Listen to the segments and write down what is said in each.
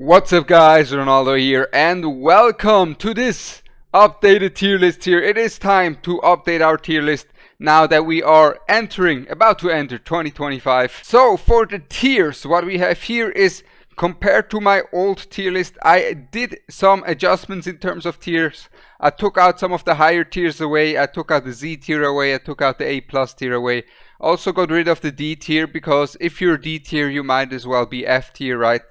What's up guys, Ronaldo here and welcome to this updated tier list here. It is time to update our tier list now that we are about to enter 2025. So for the tiers, what we have here is compared to my old tier list, I did some adjustments in terms of tiers. I took out some of the higher tiers away, I took out the Z tier away, I took out the A+ tier away. Also got rid of the D tier because if you're D tier you might as well be F tier, right?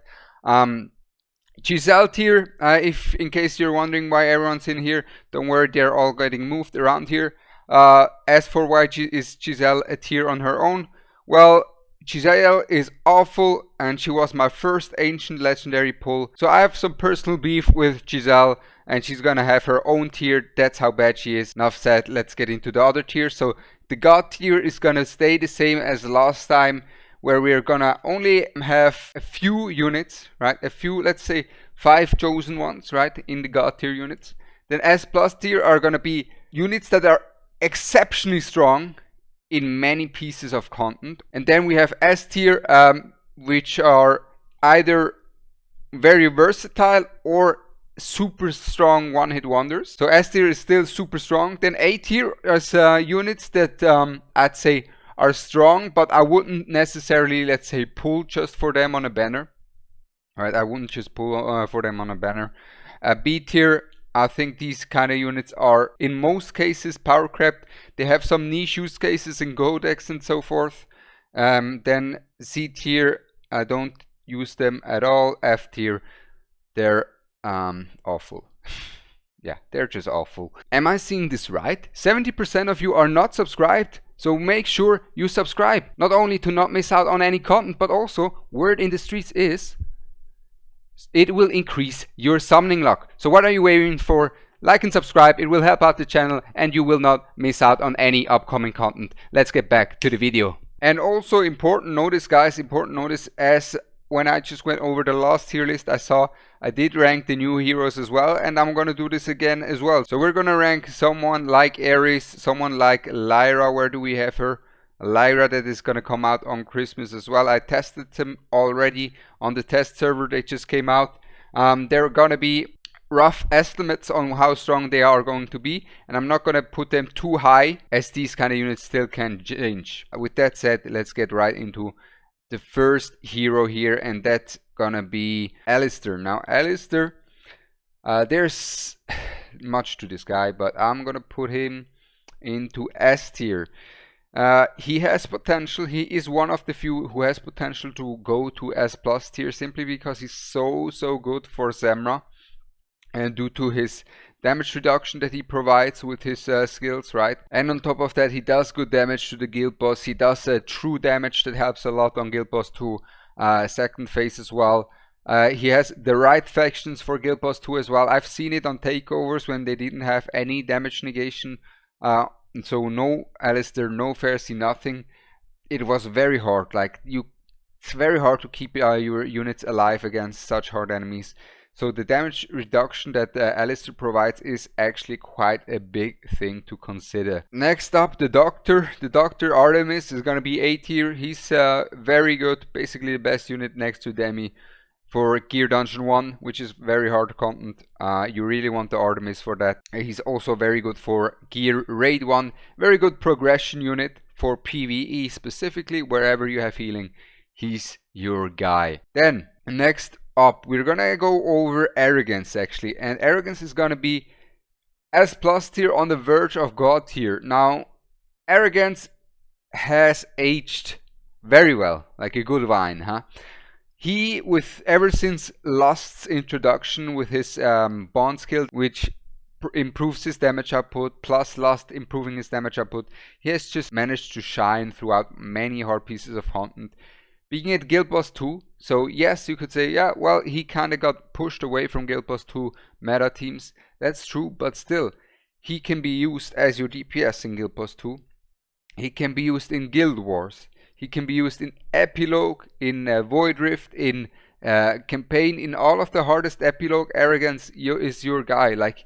Giselle tier, if in case you're wondering why everyone's in here, don't worry, they're all getting moved around here. As for why is Giselle a tier on her own, well, Giselle is awful and she was my first ancient legendary pull, so I have some personal beef with Giselle and she's gonna have her own tier. That's how bad she is. Enough said, let's get into the other tier. So the god tier is gonna stay the same as last time, where we're gonna only have a few units, right? A few, let's say 5 chosen ones, right? In the god tier units. Then S+ tier are gonna be units that are exceptionally strong in many pieces of content. And then we have S tier, which are either very versatile or super strong one-hit wonders. So S tier is still super strong. Then A tier is units that I'd say are strong, but I wouldn't necessarily, let's say, pull just for them on a banner. Right, I wouldn't just pull for them on a banner. B tier, I think these kind of units are in most cases power crept. They have some niche use cases in Codex and so forth. Then C tier, I don't use them at all. F tier, they're awful. Yeah, they're just awful. Am I seeing this right? 70% of you are not subscribed. So make sure you subscribe, not only to not miss out on any content, but also word in the streets is it will increase your summoning luck. So what are you waiting for? Like and subscribe, it will help out the channel and you will not miss out on any upcoming content. Let's get back to the video. And also important notice guys, as when I just went over the last tier list, I did rank the new heroes as well, and I'm gonna do this again as well. So we're gonna rank someone like Ares, someone like Lyra. Where do we have her? Lyra, that is gonna come out on Christmas as well. I tested them already on the test server, they just came out. There are gonna be rough estimates on how strong they are going to be, and I'm not gonna put them too high as these kind of units still can change. With that said, let's get right into the first hero here, and that's gonna be Alistair. Now Alistair, there's much to this guy, but I'm gonna put him into S tier. He has potential. He is one of the few who has potential to go to S+ tier, simply because he's so good for Zemra, and due to his damage reduction that he provides with his skills, right? And on top of that, he does good damage to the guild boss. He does true damage that helps a lot on guild boss 2 second phase as well. He has the right factions for guild boss 2 as well. I've seen it on takeovers when they didn't have any damage negation. So no Alistair, no Pharisee, nothing. It was very hard. It's very hard to keep your units alive against such hard enemies. So the damage reduction that Alistair provides is actually quite a big thing to consider. Next up, the Doctor. The Doctor Artemis is going to be A tier. He's very good, basically the best unit next to Demi for Gear Dungeon 1, which is very hard content. You really want the Artemis for that. He's also very good for Gear Raid 1. Very good progression unit for PVE specifically, wherever you have healing. He's your guy. Then, next up, we're gonna go over Arrogance actually, and Arrogance is gonna be S+ tier on the verge of God tier. Now Arrogance has aged very well, like a good wine, huh? He, with ever since Lust's introduction with his bond skill, which improves his damage output, plus Lust improving his damage output, he has just managed to shine throughout many hard pieces of content. Being at Guild Boss 2, so yes, you could say, yeah, well, he kind of got pushed away from Guild Boss 2 meta teams. That's true, but still, he can be used as your DPS in Guild Boss 2. He can be used in Guild Wars. He can be used in Epilogue, in Void Rift, in Campaign, in all of the hardest Epilogue. Arrogance is your guy. Like,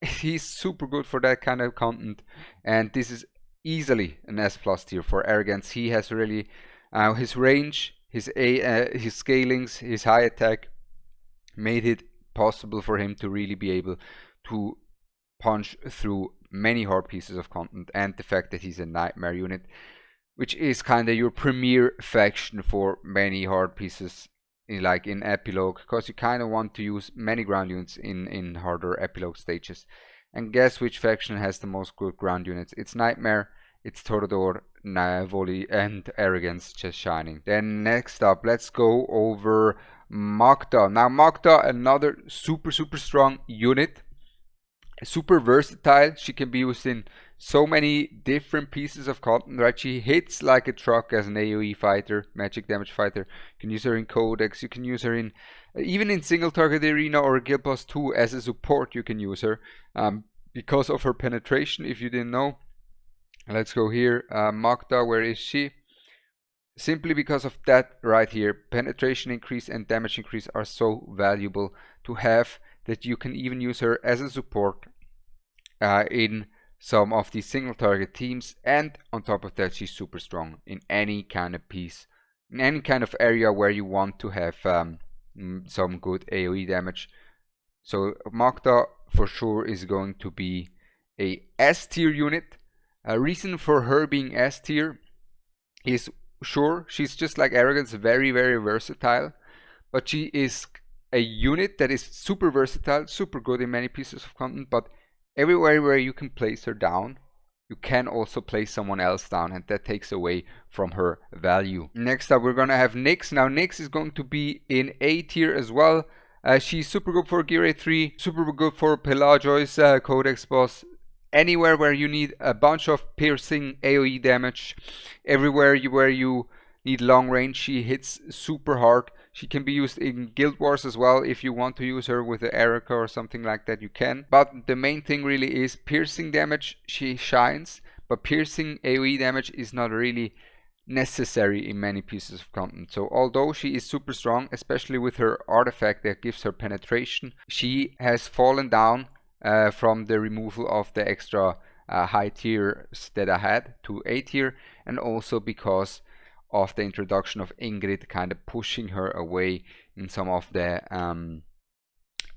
he's super good for that kind of content, and this is easily an S+ tier for Arrogance. He has really his range, his scalings, his high attack, made it possible for him to really be able to punch through many hard pieces of content, and the fact that he's a nightmare unit, which is kind of your premier faction for many hard pieces like in epilogue, because you kind of want to use many ground units in harder epilogue stages. And guess which faction has the most good ground units? It's Nightmare, it's Torador, Volley, and Arrogance just shining. Then next up, let's go over Magda. Now Magda, another super strong unit, super versatile. She can be used in so many different pieces of content, right? She hits like a truck as an AOE fighter, magic damage fighter. You can use her in Codex, you can use her in even in single target arena or Guild Boss 2 as a support. You can use her because of her penetration, if you didn't know. Let's go here. Magda, where is she? Simply because of that right here, penetration increase and damage increase are so valuable to have that you can even use her as a support in some of these single target teams. And on top of that, she's super strong in any kind of piece, in any kind of area where you want to have some good AoE damage. So Magda for sure is going to be a S tier unit. A reason for her being S tier is, sure, she's just like Arrogance, very versatile, but she is a unit that is super versatile, super good in many pieces of content, but everywhere where you can place her down, you can also place someone else down, and that takes away from her value. Next up, we're gonna have Nyx. Now Nyx is going to be in A tier as well. She's super good for Gear 3, super good for Pelagios, Codex boss. Anywhere where you need a bunch of piercing AoE damage, everywhere where you need long range, she hits super hard. She can be used in Guild Wars as well. If you want to use her with the Erica or something like that, you can. But the main thing really is piercing damage. She shines, but piercing AoE damage is not really necessary in many pieces of content. So although she is super strong, especially with her artifact that gives her penetration, she has fallen down from the removal of the extra high tiers that I had to A tier, and also because of the introduction of Ingrid kind of pushing her away in some of the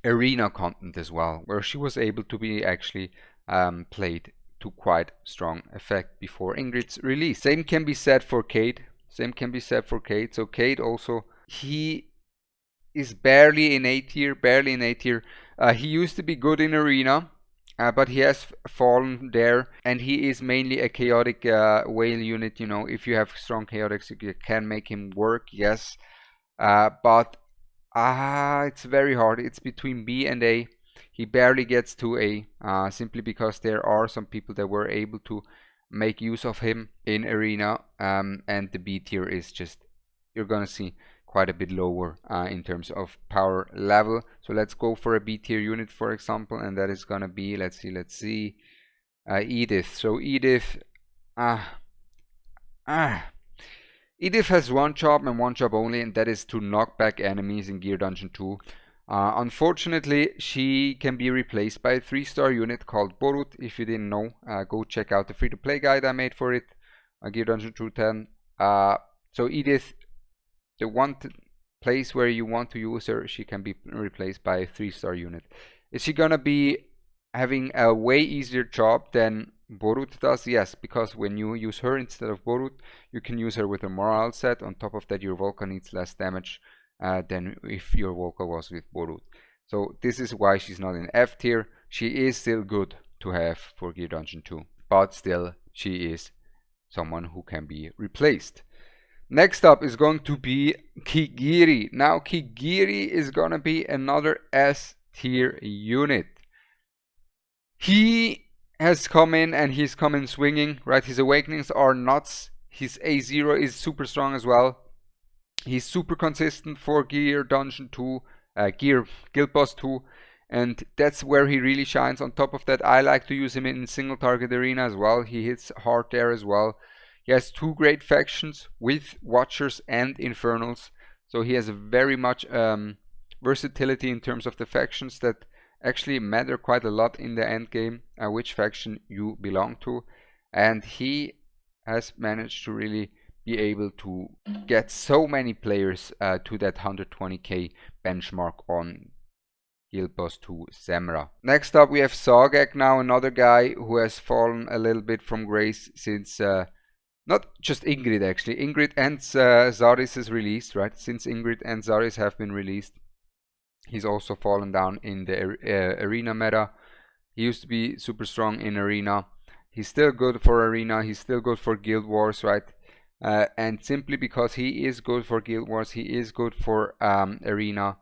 arena content as well, where she was able to be actually played to quite strong effect before Ingrid's release. Same can be said for Cade. So Cade also, he is barely in A tier, he used to be good in arena, but he has fallen there, and he is mainly a chaotic whale unit. You know, if you have strong chaotics, you can make him work, yes, but it's very hard. It's between B and A. He barely gets to A, simply because there are some people that were able to make use of him in arena, and the B tier is just, you're gonna see, quite a bit lower in terms of power level. So let's go for a B tier unit, for example, and that is gonna be, let's see, Edith. So Edith, Edith has one job and one job only, and that is to knock back enemies in Gear Dungeon 2. Unfortunately, she can be replaced by a 3-star unit called Borut. If you didn't know, go check out the free-to-play guide I made for it, Gear Dungeon 210. So Edith, the one place where you want to use her, she can be replaced by a 3-star unit. Is she gonna be having a way easier job than Borut does? Yes, because when you use her instead of Borut, you can use her with a morale set. On top of that, your Volca needs less damage than if your Volca was with Borut. So this is why she's not in F tier. She is still good to have for Gear Dungeon 2, but still she is someone who can be replaced. Next up is going to be Kigiri. Now Kigiri is gonna be another S tier unit. He has come in, and he's come in swinging, right? His awakenings are nuts. His A0 is super strong as well. He's super consistent for Gear Dungeon 2, Guild Boss 2, and that's where he really shines. On top of that, I like to use him in single target arena as well. He hits hard there as well. He has 2 great factions with Watchers and Infernals, so he has very much versatility in terms of the factions that actually matter quite a lot in the endgame, which faction you belong to. And he has managed to really be able to get so many players to that 120k benchmark on Guild Boss 2 Samra. Next up we have Sargak, now another guy who has fallen a little bit from grace since not just Ingrid actually, Ingrid and Zaris' release, right? Since Ingrid and Zaris have been released, he's also fallen down in the arena meta. He used to be super strong in arena. He's still good for arena, he's still good for Guild Wars, right? And simply because he is good for Guild Wars, he is good for arena,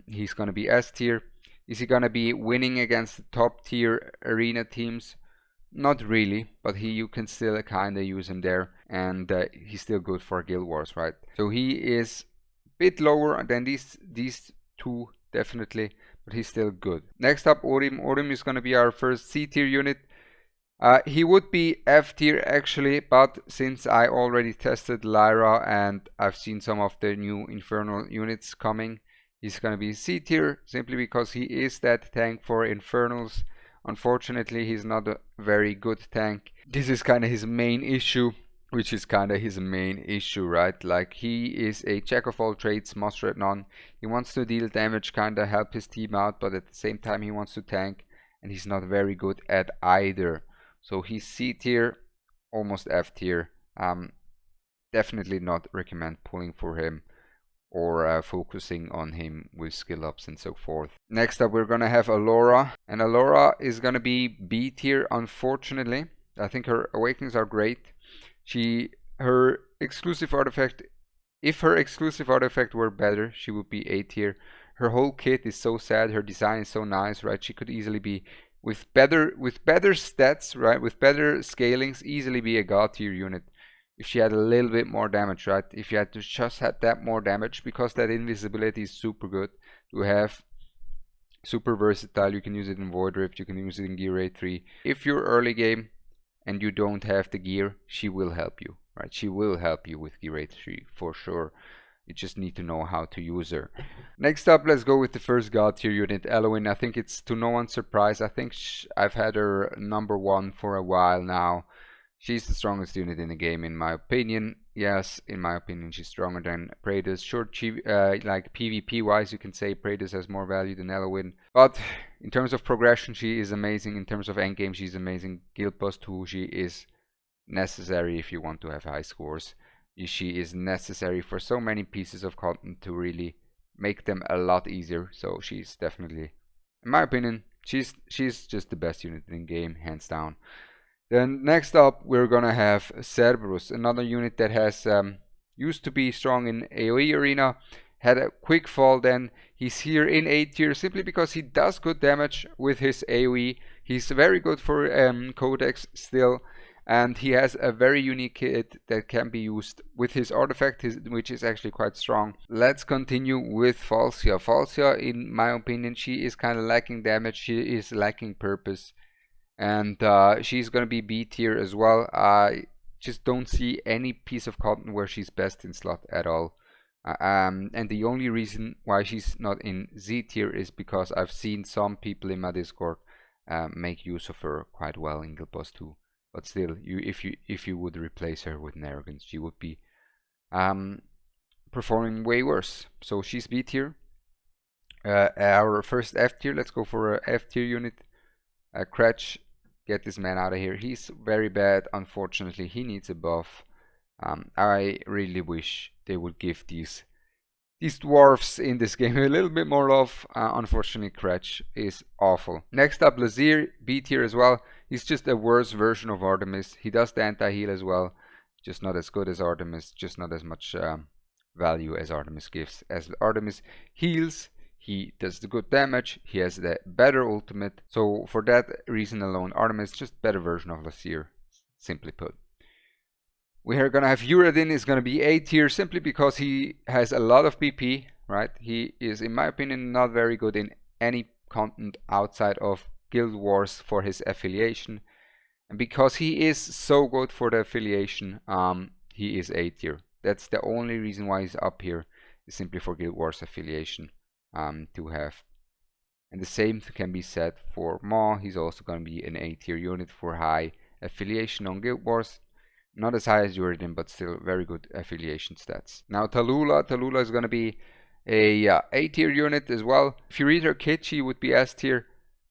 he's gonna be S tier. Is he gonna be winning against the top tier arena teams? Not really, but you can still kinda use him there, and he's still good for Guild Wars, right? So he is a bit lower than these two, definitely, but he's still good. Next up, Orim. Orim is gonna be our first C tier unit. He would be F tier actually, but since I already tested Lyra and I've seen some of the new Infernal units coming, he's gonna be C tier simply because he is that tank for Infernals. Unfortunately, he's not a very good tank. This is kind of his main issue, right? Like, he is a jack of all trades, master at none. He wants to deal damage, kind of help his team out, but at the same time he wants to tank, and he's not very good at either. So he's C tier, almost F tier. Definitely not recommend pulling for him or focusing on him with skill ups and so forth. Next up we're gonna have Alora, and Alora is gonna be B tier, unfortunately. I think her awakenings are great. Her exclusive artifact, if her exclusive artifact were better, she would be A tier. Her whole kit is so sad, her design is so nice, right? She could easily be, with better stats, right, with better scalings, easily be a god tier unit if she had a little bit more damage, right? If you had to just had that more damage, because that invisibility is super good to have, super versatile. You can use it in Void Rift, you can use it in Gear Raid 3. If you're early game and you don't have the gear, she will help you, right? She will help you with Gear Raid 3 for sure. You just need to know how to use her. Next up, let's go with the first god tier unit, Eloin. I think it's to no one's surprise. I think I've had her #1 for a while now. She's the strongest unit in the game, in my opinion. Yes, in my opinion, she's stronger than Praetus. Sure, like PvP wise, you can say Praetus has more value than Eloin. But in terms of progression, she is amazing. In terms of endgame, she's amazing. Guild Boss 2, she is necessary if you want to have high scores. She is necessary for so many pieces of content to really make them a lot easier. So she's definitely, in my opinion, she's just the best unit in the game, hands down. Then next up we're gonna have Cerberus, another unit that has used to be strong in AOE arena, had a quick fall. Then he's here in A tier simply because he does good damage with his AOE. He's very good for Codex still, and he has a very unique kit that can be used with his artifact, which is actually quite strong. Let's continue with Falcia. Falcia, in my opinion, she is kind of lacking damage, she is lacking purpose, and she's gonna be B tier as well. I just don't see any piece of content where she's best in slot at all. And the only reason why she's not in Z tier is because I've seen some people in my Discord make use of her quite well in Guild Boss 2. But still, if you would replace her with an arrogance, she would be performing way worse. So she's B tier. Our first F tier. Let's go for a F tier unit. Cratch, get this man out of here. He's very bad. Unfortunately, he needs a buff. I really wish they would give these dwarfs in this game a little bit more love. Unfortunately, Cratch is awful. Next up, Lazir, B tier as well. He's just a worse version of Artemis. He does the anti-heal as well, just not as good as Artemis, just not as much value as Artemis gives. As Artemis heals, he does the good damage, he has the better ultimate. So for that reason alone, Artemis just better version of Lazir, simply put. We are gonna have Uradin, is gonna be A tier simply because he has a lot of BP, right? He is, in my opinion, not very good in any content outside of Guild Wars for his affiliation, and because he is so good for the affiliation, he is A tier. That's the only reason why he's up here, is simply for Guild Wars affiliation to have. And the same can be said for Maw. He's also going to be an A tier unit for high affiliation on Guild Wars. Not as high as Uridim, but still very good affiliation stats. Now Tallulah is going to be a A tier unit as well. If you read her kit, she would be S tier.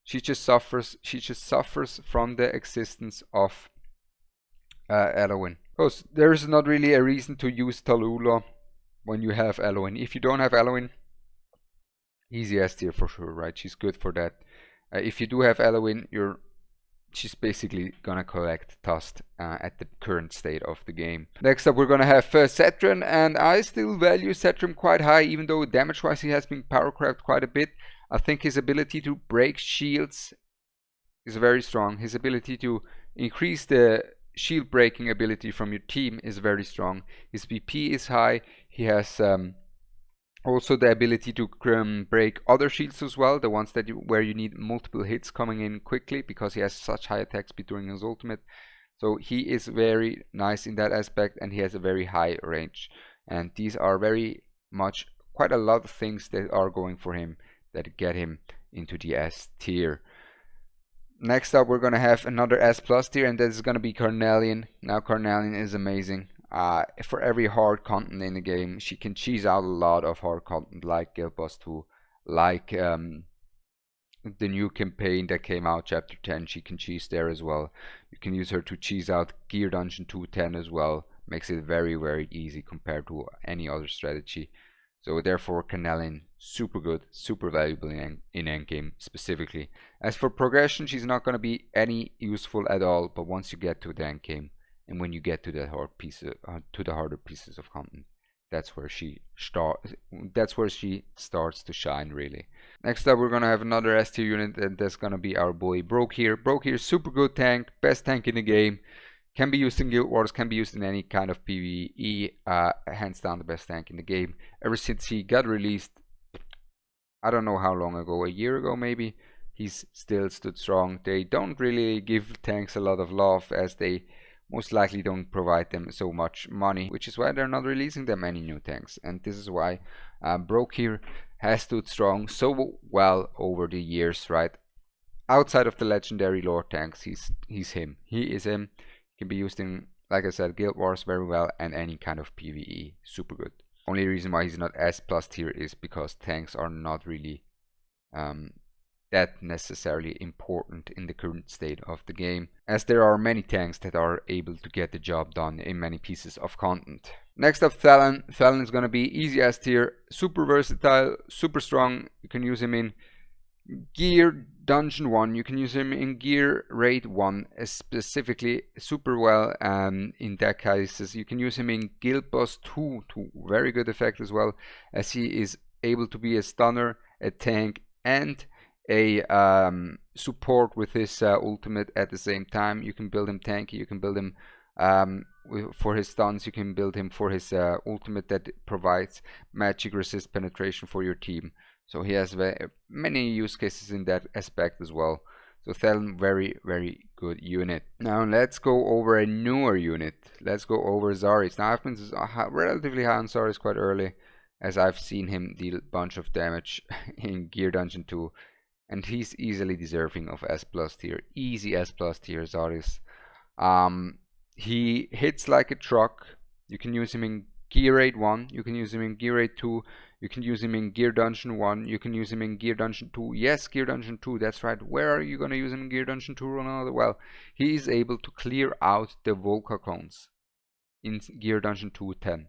She just suffers from the existence of Eloin. Because there's not really a reason to use Tallulah when you have Eloin. If you don't have Eloin, easy S tier for sure, right? She's good for that. If you do have Eloin, she's basically gonna collect Tusk at the current state of the game. Next up, we're gonna have Setran, and I still value Setran quite high, even though damage-wise he has been power crept quite a bit. I think his ability to break shields is very strong. His ability to increase the shield breaking ability from your team is very strong. His BP is high. He has also the ability to break other shields as well, the ones that where you need multiple hits coming in quickly, because he has such high attack speed during his ultimate. So he is very nice in that aspect, and he has a very high range. And these are very much quite a lot of things that are going for him that get him into the S tier. Next up, we're going to have another S plus tier, and that is going to be Carnelian. Now Carnelian is amazing. For every hard content in the game, she can cheese out a lot of hard content, like Guild Boss 2, like the new campaign that came out, Chapter 10. She can cheese there as well. You can use her to cheese out Gear Dungeon 210 as well. Makes it very, very easy compared to any other strategy. So therefore, Carnelian, super good, super valuable in endgame specifically. As for progression, she's not going to be any useful at all, but once you get to the endgame, and when you get to the harder pieces of content, that's where she starts to shine, really. Next up, we're gonna have another S tier unit, and that's gonna be our boy Brokir. Brokir, super good tank, best tank in the game. Can be used in Guild Wars, can be used in any kind of PvE. Hands down the best tank in the game. Ever since he got released, I don't know how long ago, a year ago maybe, he's still stood strong. They don't really give tanks a lot of love, as they most likely don't provide them so much money, which is why they're not releasing that many new tanks. And this is why Brokir has stood strong so well over the years, right? Outside of the legendary lore tanks, he's him. He is him. He can be used in, like I said, Guild Wars very well, and any kind of PvE. Super good. Only reason why he's not S plus tier is because tanks are not really that necessarily important in the current state of the game, as there are many tanks that are able to get the job done in many pieces of content. Next up, Thalen. Thalen is going to be easy S tier, super versatile, super strong. You can use him in Gear Dungeon 1, you can use him in Gear Raid 1 specifically super well. In that cases, you can use him in Guild Boss 2 to very good effect as well, as he is able to be a stunner, a tank, and a support with his ultimate at the same time. You can build him tanky, you can build him for his stuns, you can build him for his ultimate that provides magic resist penetration for your team. So he has many use cases in that aspect as well. So Thelen, very, very good unit. Now let's go over a newer unit. Let's go over Zarys. Now I've been relatively high on Zarys quite early, as I've seen him deal a bunch of damage in Gear Dungeon 2. And he's easily deserving of S plus tier. Easy S plus tier Zarys. He hits like a truck. You can use him in Gear Raid 1, you can use him in Gear Raid 2, you can use him in Gear Dungeon 1, you can use him in Gear Dungeon 2. Yes, Gear Dungeon 2, that's right. Where are you going to use him in Gear Dungeon 2, Ronaldo? Well, he is able to clear out the Volca clones in Gear Dungeon 210.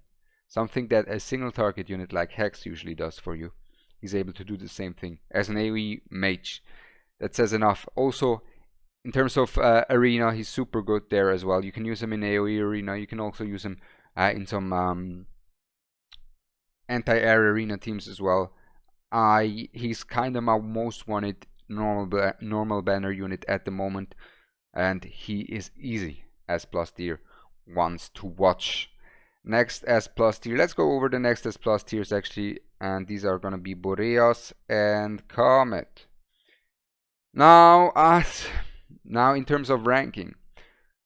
Something that a single target unit like Hex usually does for you. He's able to do the same thing as an AOE Mage. That says enough. Also, in terms of Arena, he's super good there as well. You can use him in AOE Arena, you can also use him in some anti-air arena teams as well. He's kind of my most wanted normal banner unit at the moment, and he is easy S plus tier ones to watch. Next S plus tier, let's go over the next S plus tiers actually, and these are gonna be Boreas and Comet. Now in terms of ranking,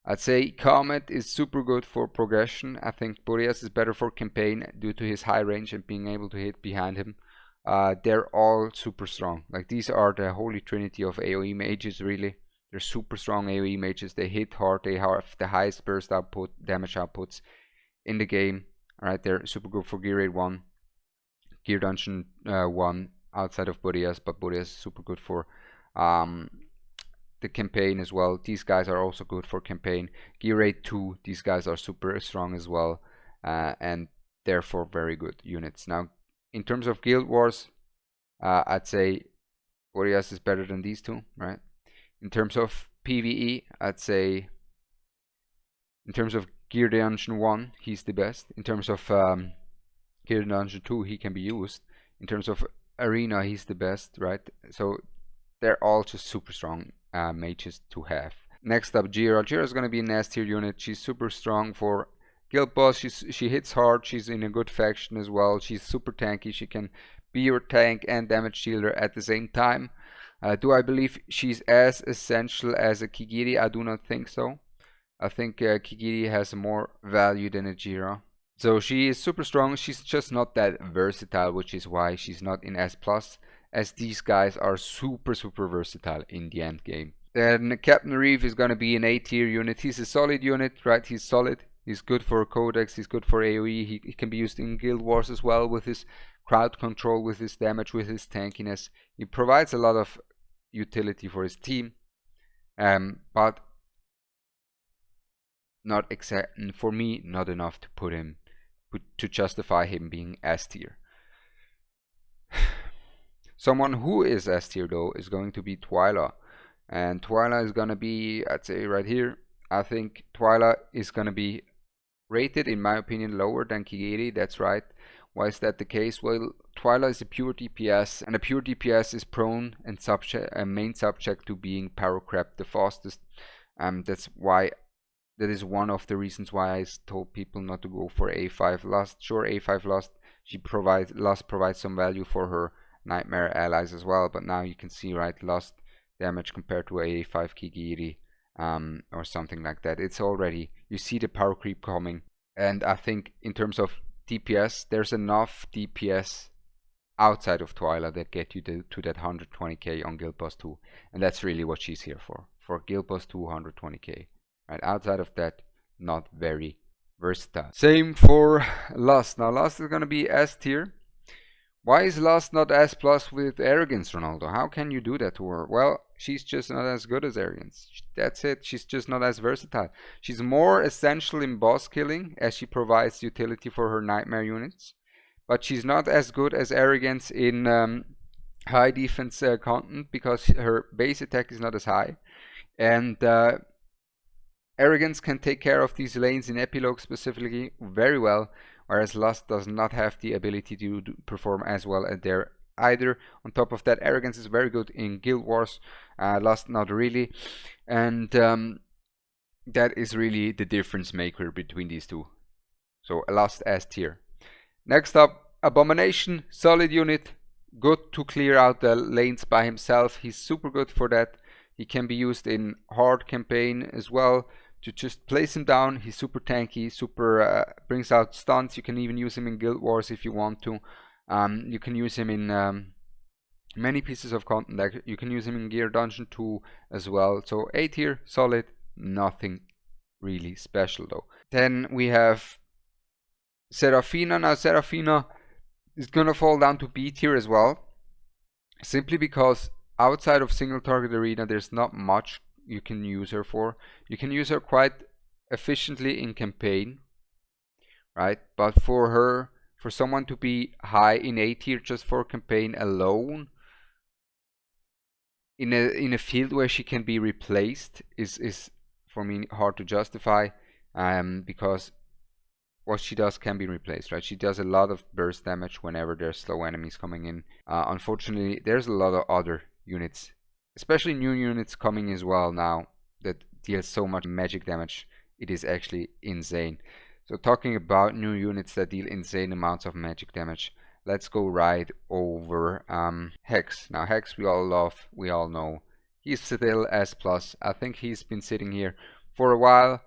I'd say Comet is super good for progression. I think Boreas is better for campaign due to his high range and being able to hit behind him. They're all super strong. Like, these are the holy trinity of AOE mages, really. They're super strong AOE mages. They hit hard. They have the highest burst output, damage outputs in the game. Alright, they're super good for Gear Raid 1, Gear Dungeon 1 outside of Boreas, but Boreas is super good for the campaign as well. These guys are also good for campaign. Gear Raid 2, these guys are super strong as well, and therefore very good units. Now, in terms of Guild Wars, I'd say Boreas is better than these two, right? In terms of PVE, I'd say in terms of Gear Dungeon 1, he's the best. In terms of Gear Dungeon 2, he can be used. In terms of Arena, he's the best, right? So they're all just super strong mages to have. Next up, Jira. Jira is going to be an S tier unit. She's super strong for Guild Boss. She hits hard. She's in a good faction as well. She's super tanky. She can be your tank and damage dealer at the same time. Do I believe she's as essential as a Kigiri? I do not think so. I think Kigiri has more value than a Jira. So she is super strong. She's just not that versatile, which is why she's not in S+, as these guys are super versatile in the end game. Then Captain Reeve is going to be an A tier unit. He's a solid unit, right? He's solid. He's good for Codex. He's good for AoE. He can be used in Guild Wars as well with his crowd control, with his damage, with his tankiness. He provides a lot of utility for his team, but not exact for me. Not enough to put him to justify him being S tier. Someone who is S tier though is going to be Twyla, and Twyla is gonna be, I'd say right here, I think Twyla is gonna be rated, in my opinion, lower than Kigiri. That's right. Why is that the case? Well, Twyla is a pure DPS, and a pure DPS is prone and main subject to being power crept the fastest. That's why. That is one of the reasons why I told people not to go for A5 Lust. Sure, A5 Lust, Lust provides some value for her Nightmare allies as well, but now you can see, right, Lust damage compared to A5 Kigiri or something like that. It's already, you see the power creep coming, and I think in terms of DPS, there's enough DPS outside of Twyla that get you to that 120k on Guild Boss 2, and that's really what she's here for Guild Boss 2 120k. Right, outside of that, not very versatile. Same for Lust. Now Lust is going to be S tier. Why is Lust not S+ with Arrogance, Ronaldo? How can you do that to her? Well, she's just not as good as Arrogance. That's it. She's just not as versatile. She's more essential in boss killing, as she provides utility for her Nightmare units. But she's not as good as Arrogance in high defense content, because her base attack is not as high. And Arrogance can take care of these lanes in Epilogue specifically very well, whereas Lust does not have the ability to perform as well at there either. On top of that, Arrogance is very good in Guild Wars, Lust not really, and that is really the difference maker between these two. So Lust S tier. Next up, Abomination, solid unit, good to clear out the lanes by himself. He's super good for that. He can be used in hard campaign as well, to just place him down. He's super tanky, super brings out stunts. You can even use him in Guild Wars if you want to. You can use him in many pieces of content. You can use him in Gear Dungeon 2 as well. So A tier, solid, nothing really special though. Then we have Seraphina. Now Seraphina is gonna fall down to B tier as well, simply because outside of single target arena there's not much you can use her for. You can use her quite efficiently in campaign, right? But for someone to be high in A tier just for campaign alone, in a field where she can be replaced, is for me hard to justify, because what she does can be replaced, right? She does a lot of burst damage whenever there's slow enemies coming in. Unfortunately, there's a lot of other units, especially new units coming as well now, that deal so much magic damage. It is actually insane. So talking about new units that deal insane amounts of magic damage, let's go right over Hex. Now Hex we all love, we all know. He's still S+. I think he's been sitting here for a while.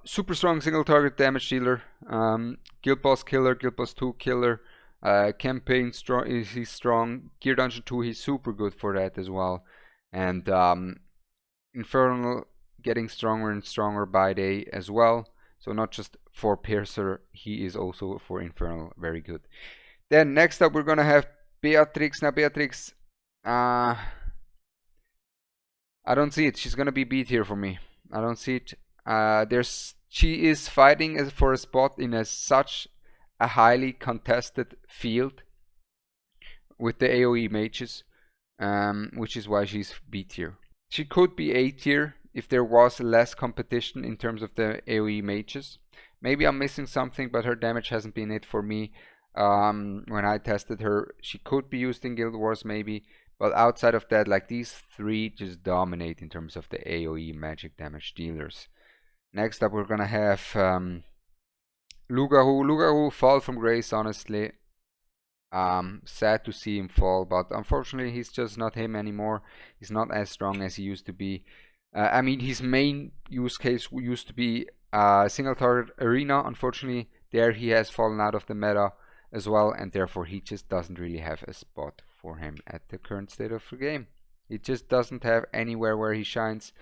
Super strong single target damage dealer, Guild Boss killer, Guild Boss 2 killer. Campaign strong, he's strong. Gear Dungeon 2, he's super good for that as well. And Infernal getting stronger and stronger by day as well. So not just for Piercer, he is also for Infernal very good. Then next up we're gonna have Beatrix. Now Beatrix, I don't see it. She's gonna be B tier for me. I don't see it. She is fighting for a spot in such a highly contested field with the AOE mages, which is why she's B tier. She could be A tier if there was less competition in terms of the AOE mages. Maybe I'm missing something, but her damage hasn't been it for me. When I tested her, she could be used in Guild Wars maybe, but outside of that, like these three just dominate in terms of the AOE magic damage dealers. Next up, we're gonna have Lugahu. Lugahu fall from grace, honestly. Sad to see him fall, but unfortunately he's just not him anymore. He's not as strong as he used to be. I mean, his main use case used to be single target arena. Unfortunately, there he has fallen out of the meta as well, and therefore he just doesn't really have a spot for him at the current state of the game. He just doesn't have anywhere where he shines.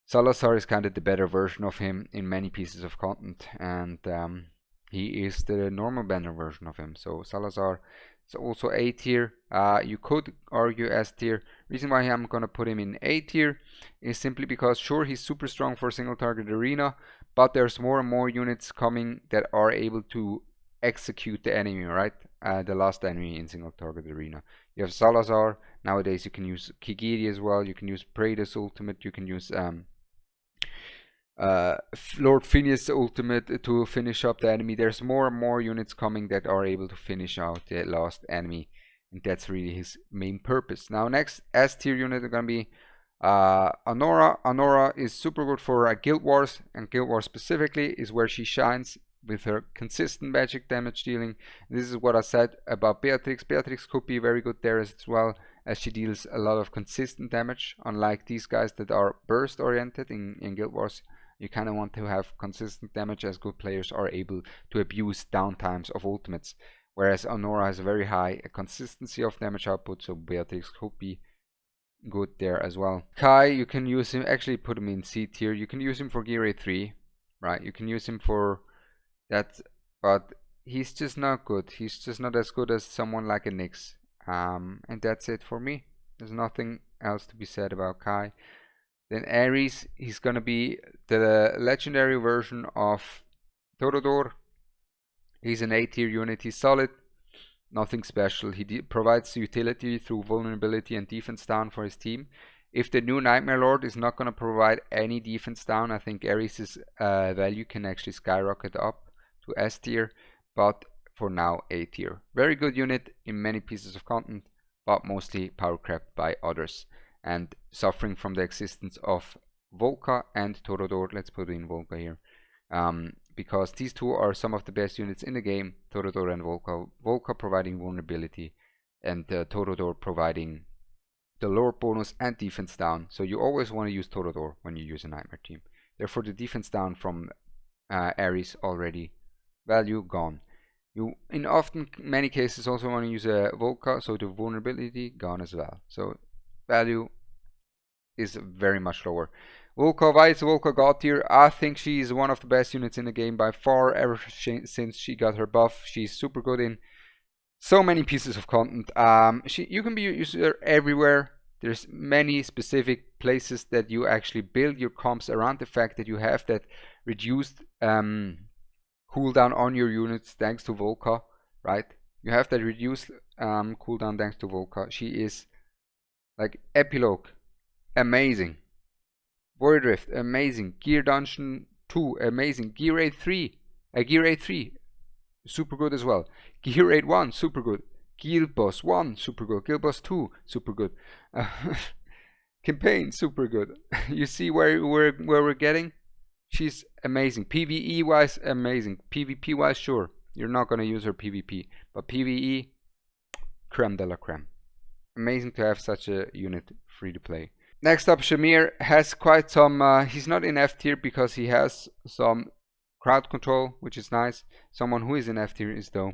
Salazar is kind of the better version of him in many pieces of content, and he is the normal banner version of him. So Salazar is also A tier. You could argue S tier. Reason why I'm gonna put him in A tier is simply because sure, he's super strong for single target arena, but there's more and more units coming that are able to execute the enemy, right? The last enemy in single target arena. You have Salazar. Nowadays you can use Kigiri as well. You can use Praetor's ultimate. You can use Lord Phineas ultimate to finish up the enemy. There's more and more units coming that are able to finish out the last enemy, and that's really his main purpose. Now next S tier unit are gonna be Honora. Honora is super good for Guild Wars, and Guild Wars specifically is where she shines with her consistent magic damage dealing. This is what I said about Beatrix. Beatrix could be very good there as well, as she deals a lot of consistent damage, unlike these guys that are burst oriented in Guild Wars. You kind of want to have consistent damage, as good players are able to abuse downtimes of ultimates, whereas Honora has a very high consistency of damage output, so Beatrix could be good there as well. Kai, you can use him, actually put him in C tier. You can use him for Gear 3, right? You can use him for that, but he's just not good. He's just not as good as someone like a Nyx. And that's it for me. There's nothing else to be said about Kai. Then Ares, he's gonna be the legendary version of Torodor. He's an A tier unit. He's solid, nothing special. He provides utility through vulnerability and defense down for his team. If the new Nightmare Lord is not gonna provide any defense down, I think Ares' value can actually skyrocket up to S tier, but for now A tier. Very good unit in many pieces of content, but mostly power crept by others, and suffering from the existence of Volca and Torodor. Let's put in Volca here, because these two are some of the best units in the game, Torodor and Volca. Volca providing vulnerability, and Torodor providing the lore bonus and defense down. So you always want to use Torodor when you use a Nightmare team. Therefore the defense down from Ares already value gone. You in many cases also want to use a Volca, so the vulnerability gone as well. So value is very much lower. Volca, why is Volca God tier? I think she is one of the best units in the game by far ever since she got her buff. She's super good in so many pieces of content. You can use her everywhere. There's many specific places that you actually build your comps around the fact that you have that reduced cooldown on your units thanks to Volca, right? You have that reduced cooldown thanks to Volca. She is like Epilogue, amazing. Void Rift, amazing. Gear Dungeon 2, amazing. Gear 8 3, Gear 8 3, super good as well. Gear 8 1, super good. Guild Boss 1, super good. Guild Boss 2, super good. Campaign, super good. You see where we're getting? She's amazing. PvE wise, amazing. PvP wise, sure. You're not gonna use her PvP, but PvE, creme de la creme. Amazing to have such a unit free to play. Next up, Shamir has quite some, he's not in F tier because he has some crowd control, which is nice. Someone who is in F tier is though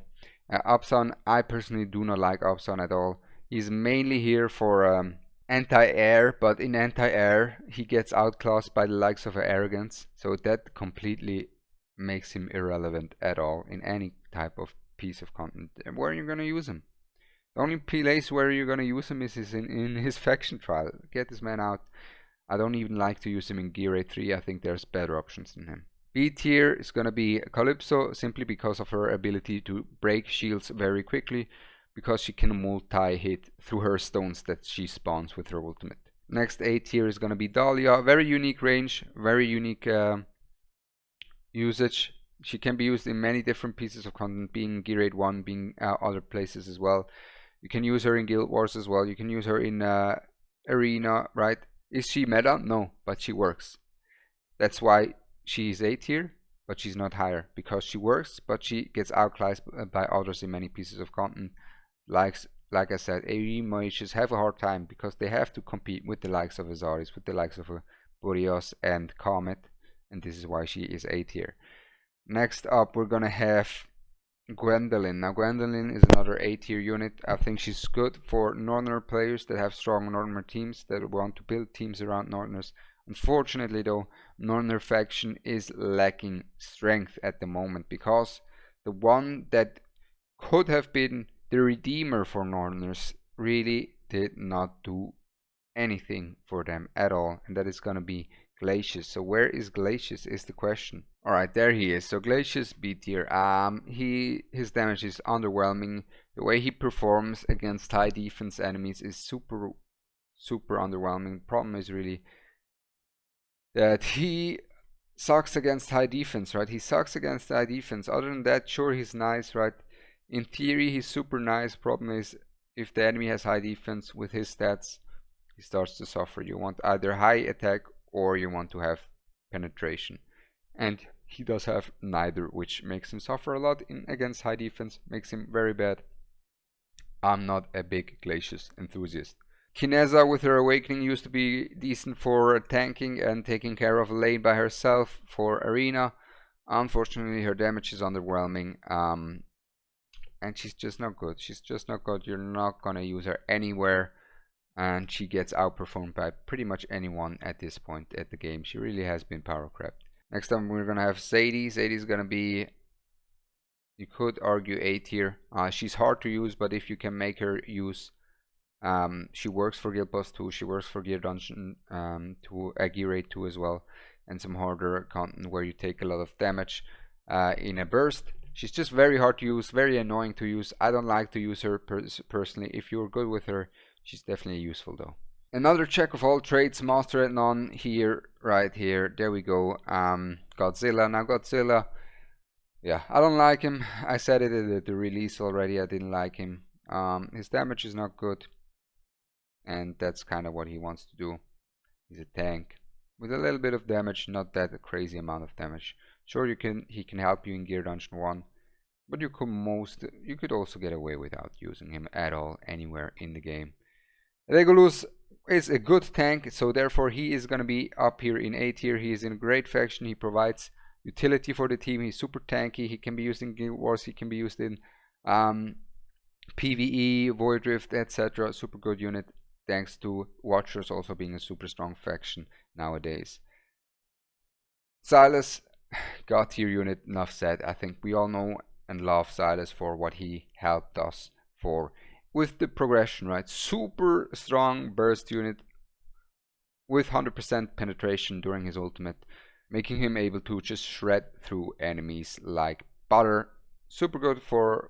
Upson. I personally do not like Upson at all. He's mainly here for anti-air, but in anti-air he gets outclassed by the likes of Arrogance, so that completely makes him irrelevant at all in any type of piece of content. And where are you gonna use him? The only place where you're gonna use him is in his faction trial. Get this man out. I don't even like to use him in Gear 3. I think there's better options than him. B tier is gonna be Calypso, simply because of her ability to break shields very quickly, because she can multi-hit through her stones that she spawns with her ultimate. Next A tier is gonna be Dahlia. Very unique range, very unique usage. She can be used in many different pieces of content, being Gear 1, being other places as well. You can use her in Guild Wars as well. You can use her in Arena, right? Is she meta? No, but she works. That's why she is A tier, but she's not higher, because she works, but she gets outclassed by others in many pieces of content. Like I said, AOE mages have a hard time because they have to compete with the likes of Azaris, with the likes of Boreas and Comet, and this is why she is A tier. Next up, we're gonna have Gwendolyn. Now Gwendolyn is another A tier unit. I think she's good for Northerner players that have strong Northerner teams, that want to build teams around Northerners. Unfortunately though, Northerner faction is lacking strength at the moment, because the one that could have been the redeemer for Northerners really did not do anything for them at all, and that is gonna be Glacius. So where is Glacius is the question. Alright, there he is. So Glacius B tier. His damage is underwhelming. The way he performs against high defense enemies is super underwhelming. Problem is really that he sucks against high defense, right? He sucks against high defense. Other than that, sure, he's nice, right? In theory, he's super nice. Problem is, if the enemy has high defense with his stats, he starts to suffer. You want either high attack or you want to have penetration, and he does have neither, which makes him suffer a lot against high defense, makes him very bad. I'm not a big Glacius enthusiast. Kineza with her awakening used to be decent for tanking and taking care of a lane by herself for arena. Unfortunately, her damage is underwhelming, and she's just not good. She's just not good. You're not gonna use her anywhere, and she gets outperformed by pretty much anyone at this point at the game. She really has been power crept. Next up, we're gonna have Sadie. Sadie's gonna be, you could argue A tier. She's hard to use, but if you can make her use, she works for Guild Boss 2, she works for Gear Dungeon 2, Gear 8 2 as well, and some harder content where you take a lot of damage in a burst. She's just very hard to use, very annoying to use. I don't like to use her personally. If you're good with her, she's definitely useful though. Another check of all traits, master at none here, right here. There we go. Godzilla. Now Godzilla, yeah, I don't like him. I said it at the release already. I didn't like him. His damage is not good, and that's kind of what he wants to do. He's a tank with a little bit of damage, not that a crazy amount of damage. Sure, he can help you in Gear Dungeon 1, but you could also get away without using him at all anywhere in the game. Regulus is a good tank, so therefore he is going to be up here in A tier. He is in a great faction. He provides utility for the team. He's super tanky. He can be used in Guild Wars. He can be used in PVE, Void Rift, etc. Super good unit, thanks to Watchers also being a super strong faction nowadays. Silas, God tier unit, enough said. I think we all know and love Silas for what he helped us for with the progression, right? Super strong burst unit with 100% penetration during his ultimate, making him able to just shred through enemies like butter. Super good for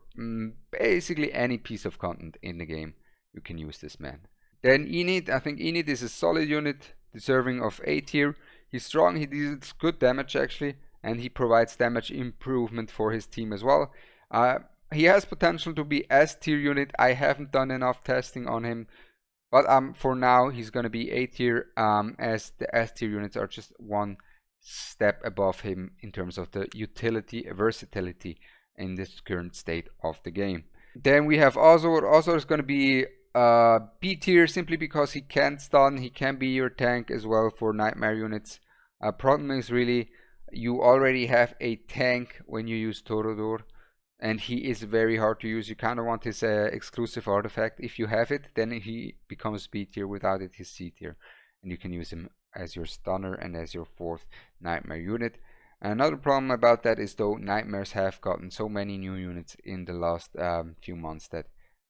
basically any piece of content in the game. You can use this man. Then Enid, I think Enid is a solid unit, deserving of A tier. He's strong, he deals good damage actually, and he provides damage improvement for his team as well. He has potential to be S tier unit. I haven't done enough testing on him, but for now he's gonna be A tier, as the S tier units are just one step above him in terms of the utility, versatility in this current state of the game. Then we have Azor. Azor is gonna be B tier simply because he can stun, he can be your tank as well for nightmare units. Problem is really you already have a tank when you use Torodor, and he is very hard to use. You kind of want his exclusive artifact. If you have it, then he becomes B tier. Without it, he's C tier, and you can use him as your stunner and as your 4th nightmare unit. Another problem about that is, though, nightmares have gotten so many new units in the last few months that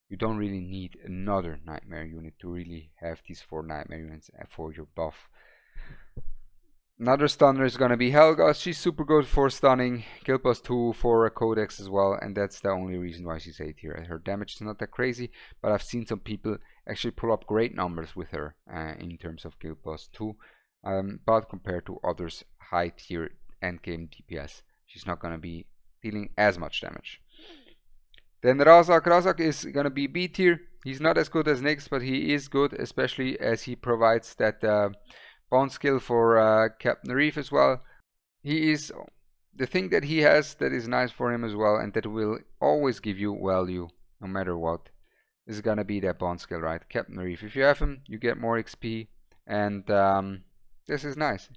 you don't really need another nightmare unit to really have these 4 nightmare units for your buff. Another stunner is gonna be Helga. She's super good for stunning, kill plus 2 for a codex as well, and that's the only reason why she's A tier. Her damage is not that crazy, but I've seen some people actually pull up great numbers with her in terms of kill plus 2. But compared to others, high tier endgame DPS, she's not gonna be dealing as much damage. Then Razak. Razak is gonna be B tier. He's not as good as Nyx, but he is good, especially as he provides that bond skill for Captain Reef as well. He is the thing that he has that is nice for him as well, and that will always give you value no matter what, is gonna be that bond skill, right? Captain Reef. If you have him, you get more XP, and this is nice.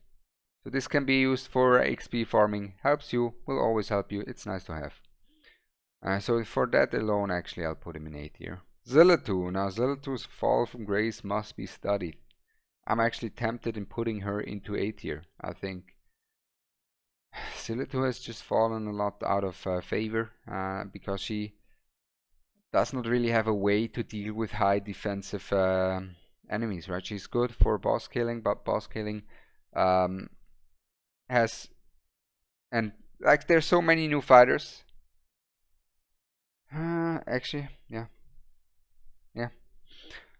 So this can be used for XP farming. Helps you, will always help you. It's nice to have. So for that alone, actually, I'll put him in A tier. Zillitu. Now, Zillitu's fall from grace must be studied. I'm actually tempted in putting her into A tier. I think Zillitu has just fallen a lot out of favor because she does not really have a way to deal with high defensive enemies, right? She's good for boss killing, but boss killing has, and like, there's so many new fighters. Actually, yeah.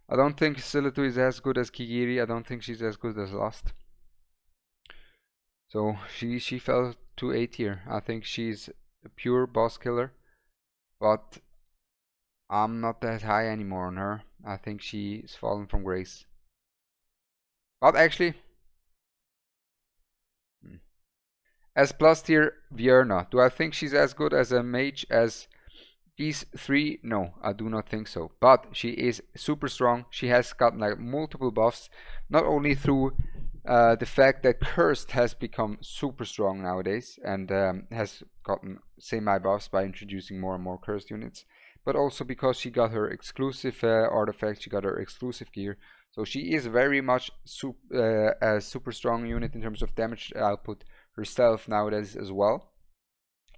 I don't think Zillitu is as good as Kigiri. I don't think she's as good as Lost. So she fell to A tier. I think she's a pure boss killer, but I'm not that high anymore on her. I think she's fallen from grace. But actually, as plus tier, Vierna. Do I think she's as good as a mage as these 3? No, I do not think so. But she is super strong. She has gotten like multiple buffs, not only through the fact that Cursed has become super strong nowadays and has gotten semi buffs by introducing more and more Cursed units, but also because she got her exclusive artifact, she got her exclusive gear. So she is very much a super strong unit in terms of damage output herself nowadays as well.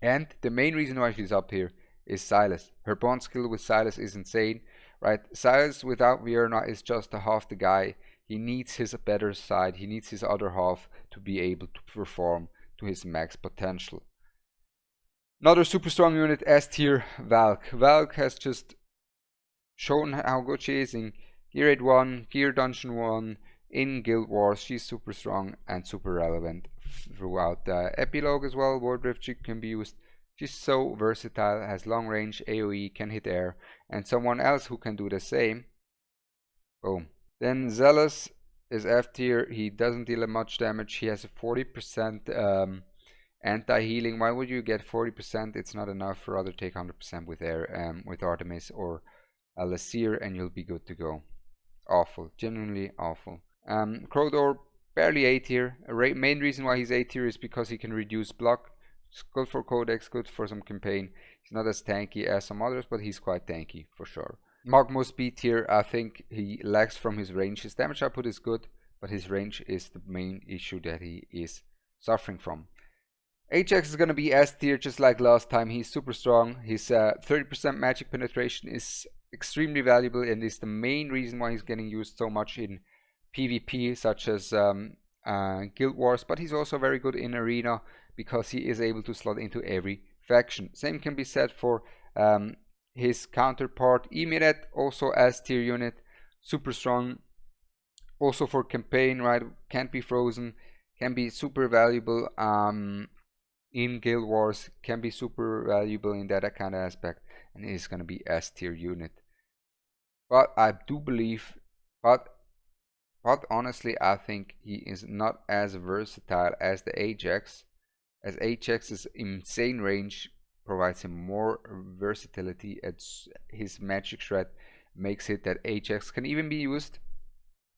And the main reason why she's up here is Silas. Her bond skill with Silas is insane, right? Silas without Vierna is just a half the guy. He needs his better side. He needs his other half to be able to perform to his max potential. Another super strong unit, S tier, Valk. Valk has just shown how good she is in Gear 8 1, Gear Dungeon 1, in Guild Wars. She's super strong and super relevant throughout the epilogue as well. Wardrift, she can be used. She's so versatile, has long range, AoE, can hit air, and someone else who can do the same. Boom. Then Zealous is F tier. He doesn't deal much damage. He has a 40% anti-healing. Why would you get 40%? It's not enough. For rather take 100% with air, with Artemis or Lasir, and you'll be good to go. Awful. Genuinely awful. Crowdor, barely A tier. Main reason why he's A tier is because he can reduce block. It's good for codex, good for some campaign. He's not as tanky as some others, but he's quite tanky for sure. Magmus B tier. I think he lacks from his range. His damage output is good, but his range is the main issue that he is suffering from. Ajax is going to be S tier just like last time. He's super strong. His 30% magic penetration is extremely valuable and is the main reason why he's getting used so much in PvP, such as Guild Wars, but he's also very good in Arena because he is able to slot into every faction. Same can be said for his counterpart Emiret, also S tier unit, super strong. Also for campaign, right? Can't be frozen, can be super valuable in Guild Wars, can be super valuable in that kind of aspect, and is going to be S tier unit. But I do believe, but honestly, I think he is not as versatile as the Ajax, as Ajax's insane range provides him more versatility. His magic shred makes it that Ajax can even be used.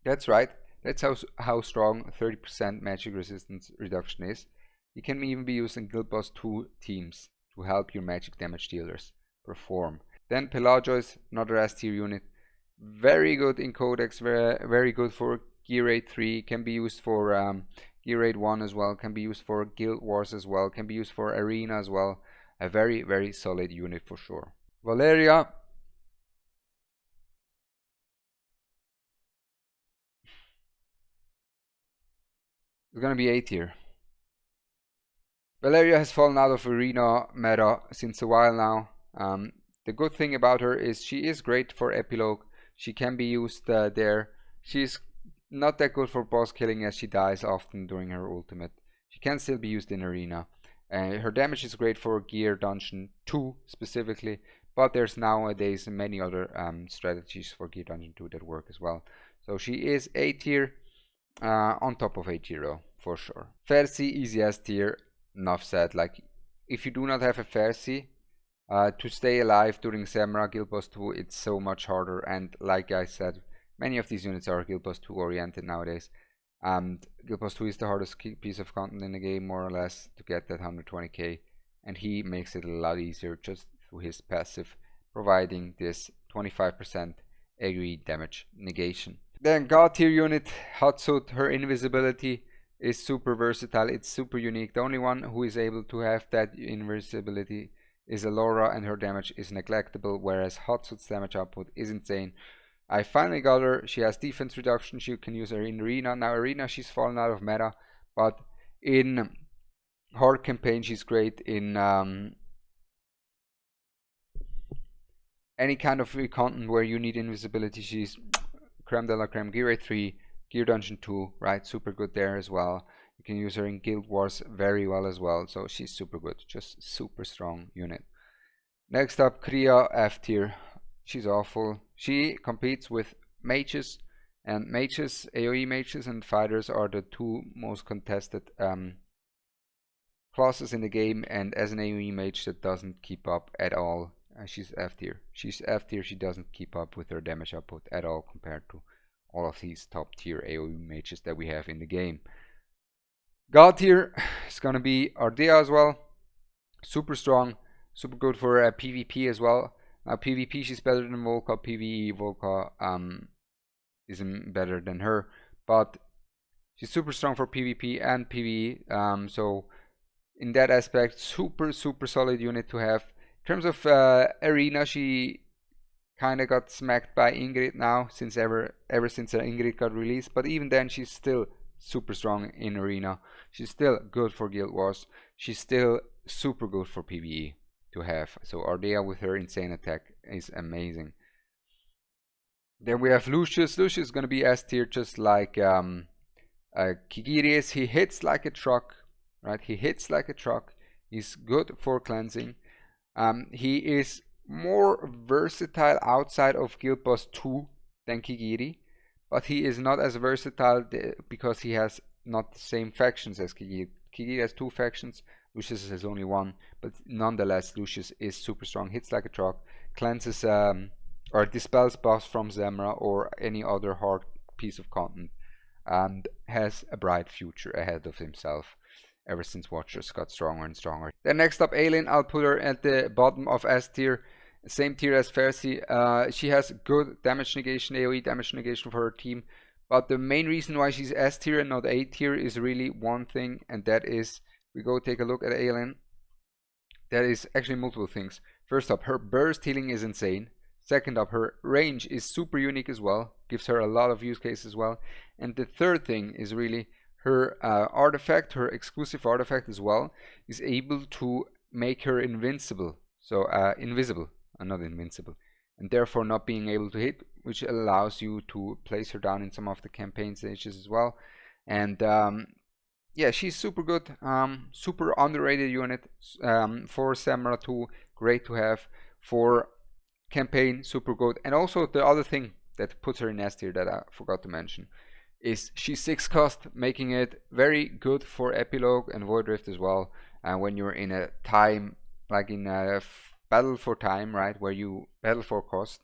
That's right, that's how strong 30% magic resistance reduction is. He can even be used in Guild Boss 2 teams. to help your magic damage dealers perform. Then Pelagios, another S tier unit, very good in Codex, very good for Gear Raid 3, can be used for Gear Raid 1 as well, can be used for Guild Wars as well, can be used for Arena as well. A very, very solid unit for sure. Valeria, is gonna be A tier. Valeria has fallen out of Arena meta since a while now. The good thing about her is she is great for Epilogue. She can be used there. She's not that good for boss killing as she dies often during her ultimate. She can still be used in Arena. Her damage is great for Gear Dungeon 2 specifically, but there's nowadays many other strategies for Gear Dungeon 2 that work as well. So she is A tier, on top of A tier though, for sure. Fersi, easy S tier, enough said. Like, if you do not have a Fersi, to stay alive during Semra Guild Boss 2, it's so much harder, and like I said, many of these units are Guild Boss 2 oriented nowadays, and Guild Boss 2 is the hardest piece of content in the game, more or less, to get that 120k, and he makes it a lot easier just through his passive, providing this 25% AOE damage negation. Then God tier unit, Hatsut, her invisibility is super versatile, it's super unique. The only one who is able to have that invisibility is Alora, and her damage is neglectable, whereas Hatsut's damage output is insane. I finally got her. She has defense reduction. She can use her in Arena. Now Arena, she's fallen out of meta, but in Horde campaign she's great. In any kind of content where you need invisibility, she's creme de la creme. Gear 3, Gear Dungeon 2, right? Super good there as well. You can use her in Guild Wars very well as well, so she's super good, just super strong unit. Next up, Kriya, F tier. She's awful. She competes with mages, and mages, AOE mages and fighters are the two most contested classes in the game, and as an AOE mage that doesn't keep up at all. She's F tier. She's F tier, she doesn't keep up with her damage output at all compared to all of these top tier AOE mages that we have in the game. God tier is gonna be Ardea as well. Super strong, super good for PvP as well. PvP she's better than Volca. PvE Volca isn't better than her, but she's super strong for PvP and PvE. So in that aspect, super solid unit to have. In terms of Arena, she kind of got smacked by Ingrid now, since ever since Ingrid got released, but even then she's still super strong in Arena. She's still good for Guild Wars. She's still super good for PvE to have. So Ardea with her insane attack is amazing. Then we have Lucius. Lucius is going to be S tier, just like Kigiri is. He hits like a truck, right? He hits like a truck. He's good for cleansing. He is more versatile outside of Guild Boss 2 than Kigiri, but he is not as versatile because he has not the same factions as Kigiri. Kigiri has 2 factions, Lucius has only 1, but nonetheless Lucius is super strong, hits like a truck, cleanses or dispels buffs from Zemra or any other hard piece of content, and has a bright future ahead of himself ever since Watchers got stronger and stronger. Then next up, Aelin, I'll put her at the bottom of S tier, same tier as Fersi. She has good damage negation, AoE damage negation for her team, but the main reason why she's S tier and not A tier is really one thing, and that is, we go take a look at Aelin. That is actually multiple things. First up, her burst healing is insane. Second up, her range is super unique as well, gives her a lot of use cases as well. And the third thing is really her artifact, her exclusive artifact as well, is able to make her invincible. So invisible, not invincible, and therefore not being able to hit, which allows you to place her down in some of the campaign stages as well. And yeah, she's super good, super underrated unit for Samurai 2, great to have for campaign, super good. And also the other thing that puts her in S tier that I forgot to mention is she's 6 cost, making it very good for Epilogue and Void Rift as well. And when you're in a time, like in a battle for time, right, where you battle for cost,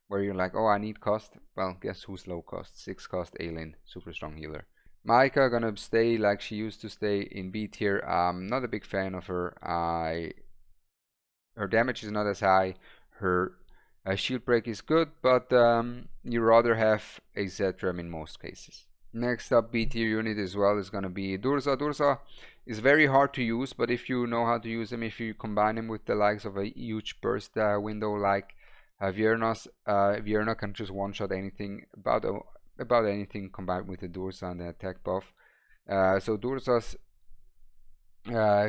where you're like, oh, I need cost, well, guess who's low cost? 6 cost Aelin, super strong healer. Maika gonna stay like she used to stay in B tier. I'm not a big fan of her. I her damage is not as high. Her shield break is good, but you rather have a Zedram in most cases. Next up, B tier unit as well is going to be Durza. Durza is very hard to use, but if you know how to use him, if you combine him with the likes of a huge burst window like Viernas, Vierna can just one-shot anything, about anything combined with the Durza and the attack buff. So Durza's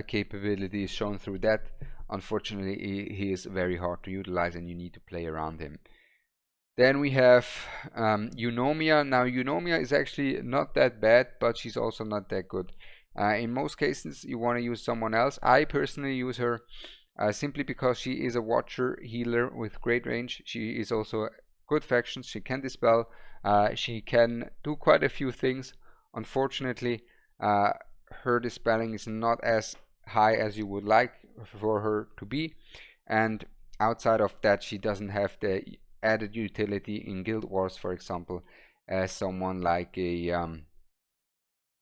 capability is shown through that. Unfortunately, he is very hard to utilize and you need to play around him. Then we have Eunomia. Now Eunomia is actually not that bad, but she's also not that good. In most cases you want to use someone else. I personally use her simply because she is a watcher healer with great range. She is also good factions. She can dispel. She can do quite a few things. Unfortunately, her dispelling is not as high as you would like for her to be, and outside of that she doesn't have the added utility in Guild Wars, for example, as someone like a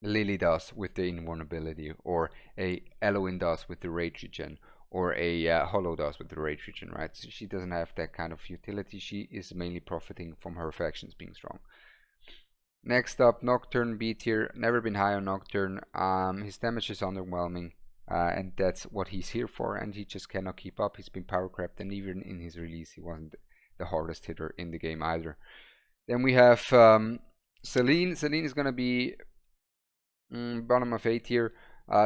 Lily does with the invulnerability, or a Eloin does with the rage regen, or a Hollow does with the rage regen, right? So she doesn't have that kind of utility. She is mainly profiting from her factions being strong. Next up, Nocturne, B tier. Never been high on Nocturne. His damage is underwhelming, and that's what he's here for, and he just cannot keep up. He's been power crept, and even in his release he wasn't the hardest hitter in the game either. Then we have Celine. Celine is going to be bottom of A tier.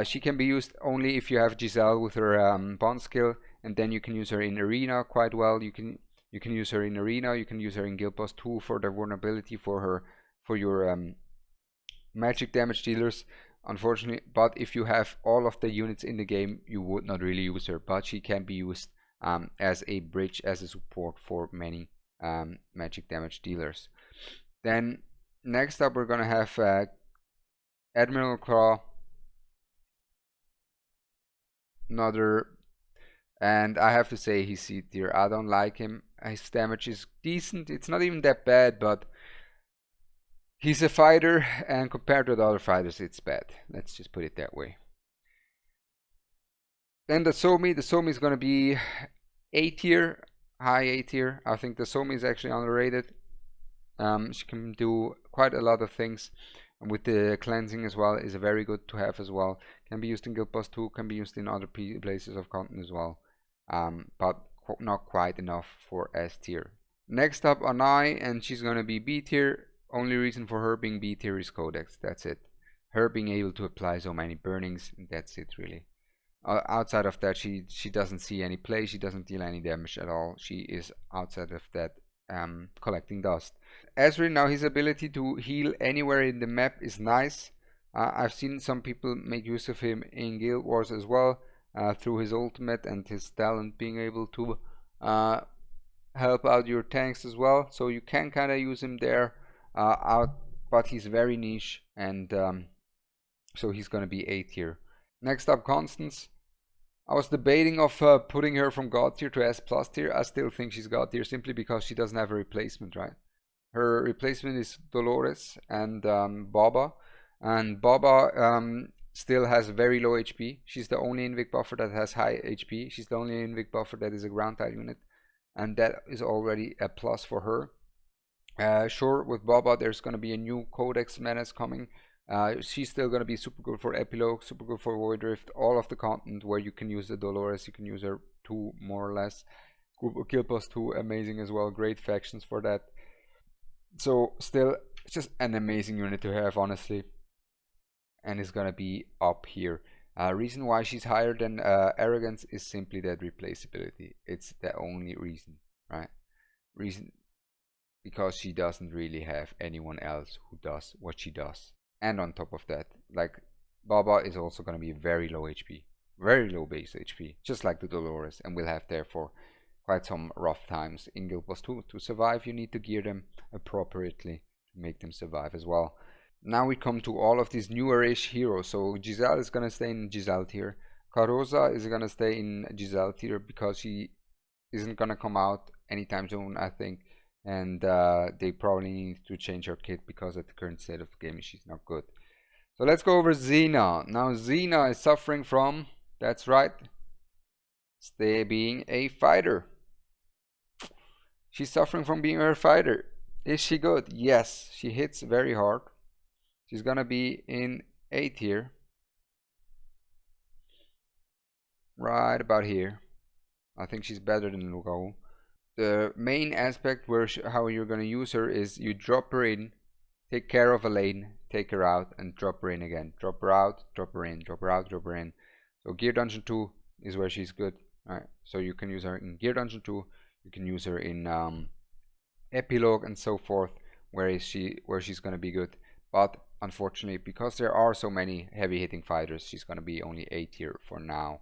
She can be used only if you have Giselle with her bond skill, and then you can use her in arena quite well. You can use her in arena. You can use her in Guild Boss 2 for the vulnerability for your magic damage dealers. Unfortunately, but if you have all of the units in the game, you would not really use her. But she can be used as a bridge, as a support for many magic damage dealers. Then next up we're gonna have Admiral Claw, another, and I have to say he's C tier. I don't like him. His damage is decent. It's not even that bad, but he's a fighter, and compared to the other fighters it's bad. Let's just put it that way. Then the Somi is gonna be A tier, high A tier. I think the Somi is actually underrated. She can do quite a lot of things, and with the cleansing as well is very good to have as well. Can be used in Guild Boss 2, can be used in other places of content as well, but not quite enough for S tier. Next up, Anai, and she's gonna be B tier. Only reason for her being B tier is Codex. That's it. Her being able to apply so many burnings, that's it really. Outside of that, she doesn't see any play. She doesn't deal any damage at all. She is outside of that collecting dust. Ezreal, now his ability to heal anywhere in the map is nice. I've seen some people make use of him in Guild Wars as well, through his ultimate and his talent being able to help out your tanks as well. So you can kind of use him there, but he's very niche, and so he's gonna be A tier. Next up, Constance. I was debating of putting her from God tier to S plus tier. I still think she's God tier simply because she doesn't have a replacement, right? Her replacement is Dolores and Baba, and Baba still has very low HP. She's the only Invic buffer that has high HP. She's the only Invic buffer that is a ground type unit, and that is already a plus for her. Sure, with Baba there's going to be a new Codex menace coming. She's still going to be super good for Epilogue, super good for Void Rift, all of the content where you can use the Dolores, you can use her 2 more or less. Guild Boss 2, amazing as well, great factions for that. So still, it's just an amazing unit to have, honestly, and it's going to be up here. Reason why she's higher than Arrogance is simply that replaceability. It's the only reason, right? Because she doesn't really have anyone else who does what she does. And on top of that, like, Baba is also going to be very low HP, very low base HP, just like the Dolores, and will have therefore quite some rough times in Guild Boss 2. To survive, you need to gear them appropriately to make them survive as well. Now we come to all of these newer-ish heroes. So Giselle is going to stay in Giselle tier. Carosa is going to stay in Giselle tier because she isn't going to come out anytime soon, I think. And they probably need to change her kit because at the current state of the game she's not good. So let's go over Xena. Now Xena is suffering from, that's right, stay being a fighter. She's suffering from being a fighter. Is she good? Yes, she hits very hard. She's gonna be in A tier. Right about here. I think she's better than Lugo. The main aspect where how you're gonna use her is you drop her in, take care of a lane, take her out, and drop her in again. Drop her out, drop her in, drop her out, drop her in. So Gear Dungeon 2 is where she's good. Alright, so you can use her in Gear Dungeon 2, you can use her in Epilogue and so forth, where she's gonna be good. But unfortunately, because there are so many heavy hitting fighters, she's gonna be only A tier for now.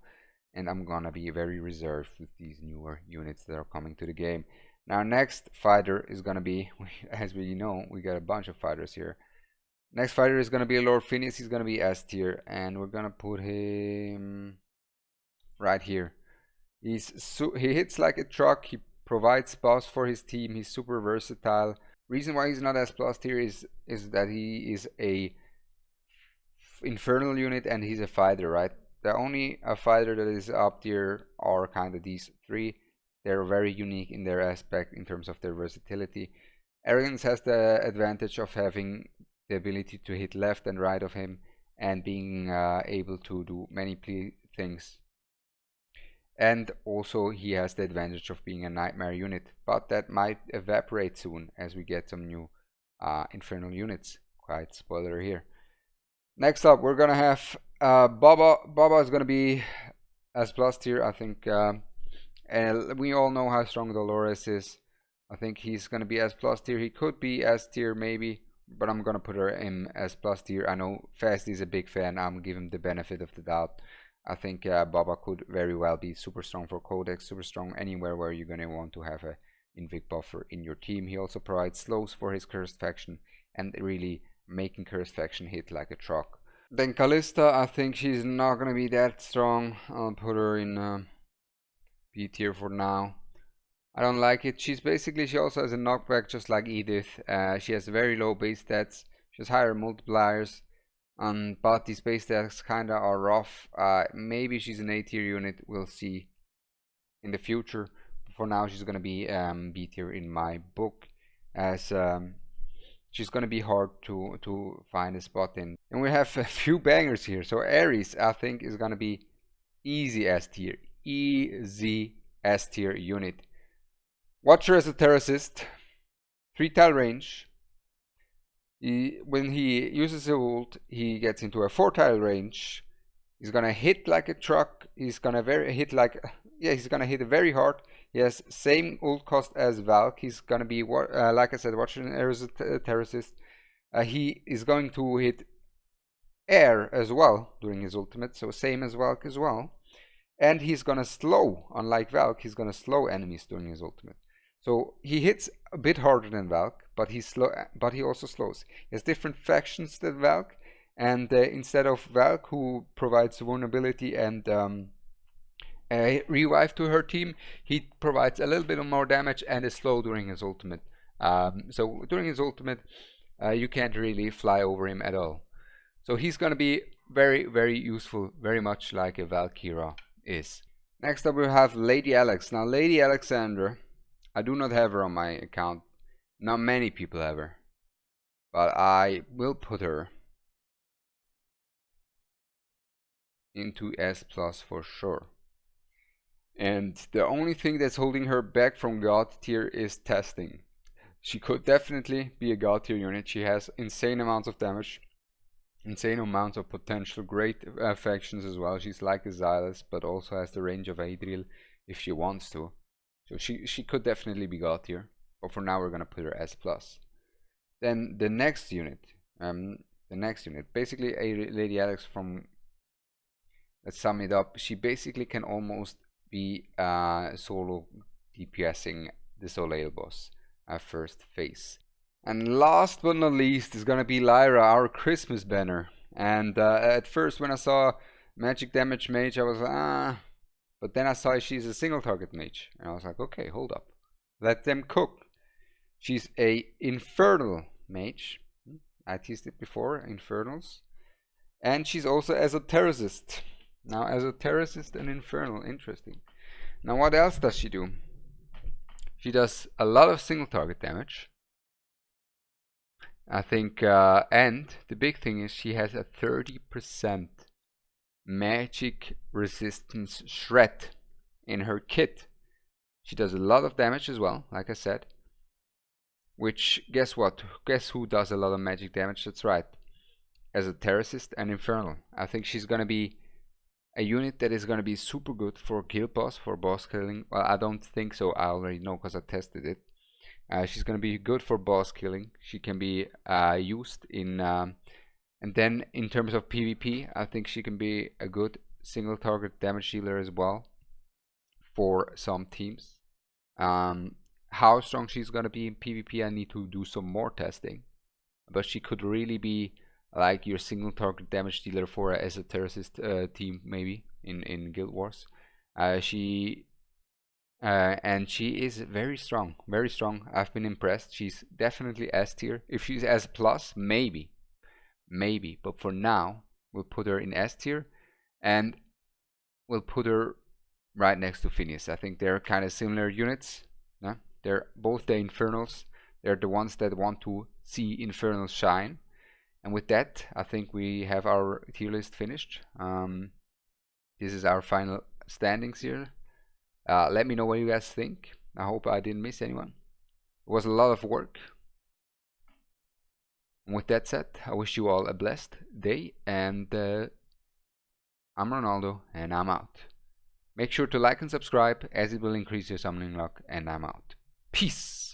And I'm gonna be very reserved with these newer units that are coming to the game. Now next fighter is gonna be, as we know, we got a bunch of fighters here. Next fighter is gonna be Lord Phineas. He's gonna be S tier, and we're gonna put him right here. He hits like a truck. He provides buffs for his team. He's super versatile. Reason why he's not S plus tier is that he is a infernal unit and he's a fighter, right? The only fighter that is up tier are kind of these three. They're very unique in their aspect in terms of their versatility. Arrogance has the advantage of having the ability to hit left and right of him and being able to do many things. And also he has the advantage of being a nightmare unit, but that might evaporate soon as we get some new infernal units. Quite spoiler here. Next up, we're gonna have Baba. Baba is gonna be S plus tier, I think, and we all know how strong Dolores is. I think he's gonna be S plus tier. He could be S tier maybe, but I'm gonna put her in S plus tier. I know Fast is a big fan. I'm giving him the benefit of the doubt. I think Baba could very well be super strong for Codex, super strong anywhere where you're gonna want to have a Invic buffer in your team. He also provides slows for his cursed faction and really making cursed faction hit like a truck. Then Callista, I think she's not gonna be that strong. I'll put her in B tier for now. I don't like it. She also has a knockback just like Edith. She has very low base stats. She has higher multipliers. But these base stats kinda are rough. Maybe she's an A tier unit. We'll see in the future. For now, she's gonna be B tier in my book, as she's gonna be hard to find a spot in. And we have a few bangers here. So Ares, I think, is gonna be easy S tier, easy S tier unit. Watch her as a terrorist, 3-tile range. When he uses a ult, he gets into a 4-tile range. He's gonna hit like a truck. He's gonna hit very hard. He has same ult cost as Valk. He's gonna be like I said, watching as a terrorist. He is going to hit air as well during his ultimate, so same as Valk as well. And he's gonna slow, unlike Valk, he's gonna slow enemies during his ultimate. So he hits a bit harder than Valk, but he also slows. He has different factions than Valk, and instead of Valk, who provides vulnerability and revive to her team, he provides a little bit more damage and is slow during his ultimate. So during his ultimate, you can't really fly over him at all. So he's gonna be very, very useful, very much like a Valkyra is. Next up we have Lady Alex. Now Lady Alexandra, I do not have her on my account. Not many people have her, but I will put her into S plus for sure. And the only thing that's holding her back from God tier is testing. She could definitely be a God tier unit. She has insane amounts of damage, insane amounts of potential, great factions as well. She's like a Xylus, but also has the range of Adriel if she wants to. So she could definitely be God tier, but for now we're gonna put her S plus. Then the next unit, basically a Lady Alex from. Let's sum it up. She basically can almost be solo DPSing the Soleil boss at first phase. And last but not least is gonna be Lyra, our Christmas banner. And at first when I saw magic damage mage, I was but then I saw she's a single target mage, and I was like, okay, hold up, let them cook. She's a infernal mage. I teased it before, infernals, and she's also esotericist. Now esotericist and infernal, interesting. Now what else does she do? She does a lot of single target damage. I think, and the big thing is she has a 30% magic resistance shred in her kit. She does a lot of damage as well, like I said. Which, guess what? Guess who does a lot of magic damage? That's right. Esotericist and Infernal. I think she's gonna be a unit that is gonna be super good for kill boss, for boss killing. Well, I don't think so. I already know because I tested it. She's gonna be good for boss killing. She can be used in, and then in terms of PvP, I think she can be a good single target damage dealer as well for some teams. How strong she's gonna be in PvP, I need to do some more testing. But she could really be like your single target damage dealer for a esotericist team, maybe in Guild Wars. And she is very strong, very strong. I've been impressed. She's definitely S tier. If she's S plus, maybe, but for now we'll put her in S tier, and we'll put her right next to Phineas. I think they're kind of similar units. Yeah? They're both the Infernals. They're the ones that want to see Infernals shine. And with that, I think we have our tier list finished. This is our final standings here. Let me know what you guys think. I hope I didn't miss anyone. It was a lot of work. And with that said, I wish you all a blessed day. And I'm Ronaldo, and I'm out. Make sure to like and subscribe, as it will increase your summoning luck. And I'm out. Peace.